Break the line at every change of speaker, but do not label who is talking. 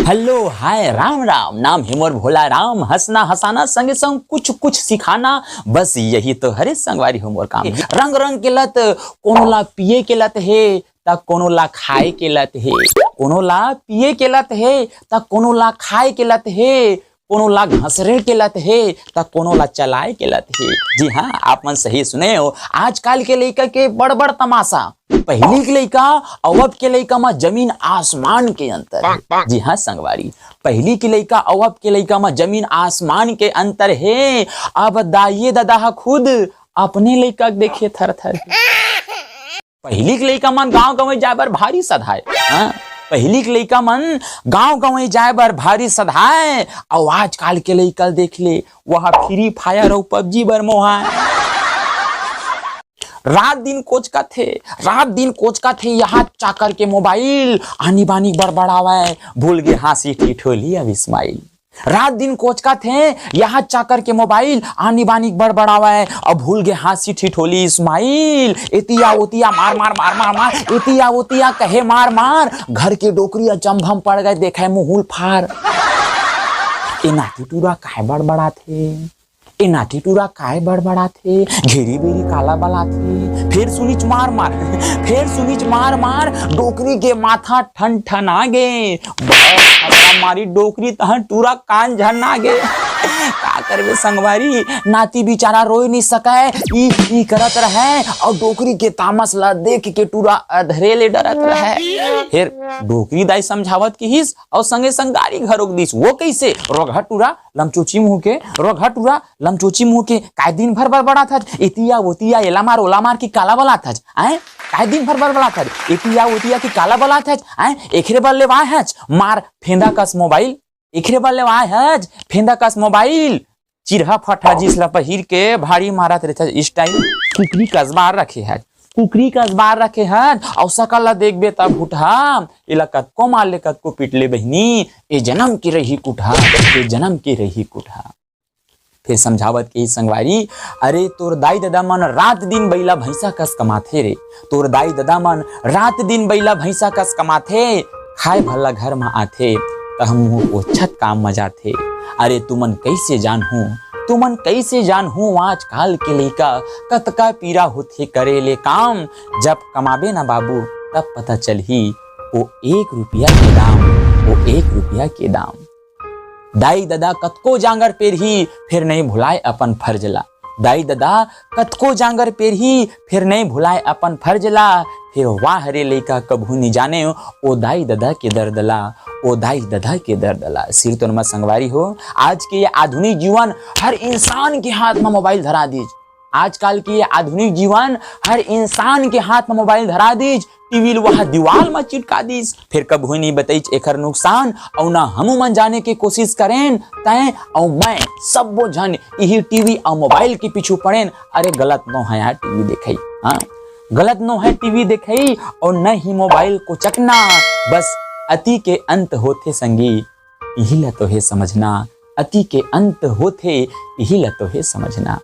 Hello hi Ram Ram, नाम है मोर भोला राम। हंसना हंसाना संगे संग कुछ कुछ सिखाना, बस यही तो हरे संगवारी हो मोर काम। रंग रंग के लत, कोनो ला पिए के लत है ता कोनो ला खाए के लत है, कोनो ला पिए के लत है ता कोनो ला खाए के लत है, कोनो ला घसरे के लत है ता कोनो ला चलाए के लत है। जी हाँ, आप मन सही सुने हो। आजकल के लइका के बड़ बड़ तमाशा, पहली के लइका और अब के लइका में जमीन आसमान के अंतर है। जी हाँ संगवारी, पहली के लइका और अब के लइका में जमीन आसमान के अंतर है। अब दाइये दादा खुद अपने लइका देखे थर थर। पहली के लइका मन गांव गांव जाए बर भारी सधाए, पहली के लइका मन गांव गांव जाए बर भारी सधाए, और आजकल के लइका देख ले वह फ्री फायर और पबजी बर मोहाए। रात दिन कोच का थे यहाँ चाकर के मोबाइल आनी बानी बड़बड़ावे, भूल गए हंसी ठिठोली अब इस्माइल। रात दिन कोच का थे यहाँ चाकर के मोबाइल आनी बानी बड़बड़ावे और भूल गए हंसी ठिठोली इस्माइल। एतिया ओतिया मार मार मार मार मार, एतिया ओतिया कहे मार मार, घर के डोकरिया जमभम पड़ गए देखे मुहुल फार। ए नाती टूरा काहे बड़बड़ा थे, ए नाटी टूरा काय बड़बड़ा थे, घेरी बेरी काला बला थे। फिर सुनिच मार मार, फिर सुनिच मार मार, डोकरी के माथा ठन ठन आगे, मारी डोकरी तहन टूरा कान झन आगे। का करबे संगवारी, नाती बेचारा रोई नहीं सके, ई करत रहे और डोकरी के तामस ला देख के टूरा अधरे ले डरत रहे। फिर डोकरी दाई समझावत की हिस और संगे संग गाड़ी घर रोक दिस। वो कैसे रोघा टूरा लमचोची मुंह के, रोघा टूरा लमचोची मुंह के काय दिन भर बड़बड़ा था, एतिया ओतिया एला मार ओला मार की काला बला था। आए काय दिन भर बड़बड़ा था, एतिया ओतिया की काला बला था। आए एकरे बल ले वाह है मार फेंदा कस मोबाइल, एकरे बल ले वाह है फेंदा कस मोबाइल। चिरहा फटा जिसला पहिर के भारी मारत रहता स्टाइल। कुकरी कसबार रखे है, कुकरी कसबार रखे है, और सकल देखबे तब भूठा एला कतको मार ले कतको पीट ले बहनी, ए जन्म की रही कुठा, ए जन्म की रही कुठा। फिर समझावत के संगवारी, अरे तोर दाई दादा मन रात दिन बैला भैंसा कस कमाथे रे, तोर दाई दादा मन रात दिन बैला भैंसा कस कमाथे, खाए भला घर में आथे त हम ओछत काम मजा थे। अरे तुमन कैसे जानहूं, तुमन कैसे जानहूं आजकल के लइका कतका पीरा होथे करे ले काम। जब कमाबे ना बाबू तब पता चलही वो 1 रुपया के दाम, वो 1 रुपया के दाम। दाई दादा कतको जांगर पेरही फिर नहीं भुलाए अपन फर्जला, दाई दादा कतको जांगर पेरही फिर नहीं भुलाए अपन फर्जला। फिर वाह हरे लइका कभू नहीं जाने ओ दाई दादा के दर्दला, ओ दाई दादा के दर्दला। सिर तो नमा संगवारी हो, आज के ये आधुनिक जीवन हर इंसान के हाथ में मोबाइल धरा दीज। आजकल के ये आधुनिक जीवन हर इंसान के हाथ में मोबाइल धरा दीज, टीवी वह दीवाल में चिटका दीज। फिर कभू नहीं बताइज एकर नुकसान, और ना हम मन जाने की कोशिश करें तय और मैं सब वो जन यही टीवी और मोबाइल के पीछू पड़ेन। अरे गलत नो है यार टीवी देखई, हाँ गलत नो है टीवी देखई और न ही मोबाइल को चकना। बस अति के अंत होते संगी यही ला तो है समझना, अति के अंत होते यही ला तो है समझना।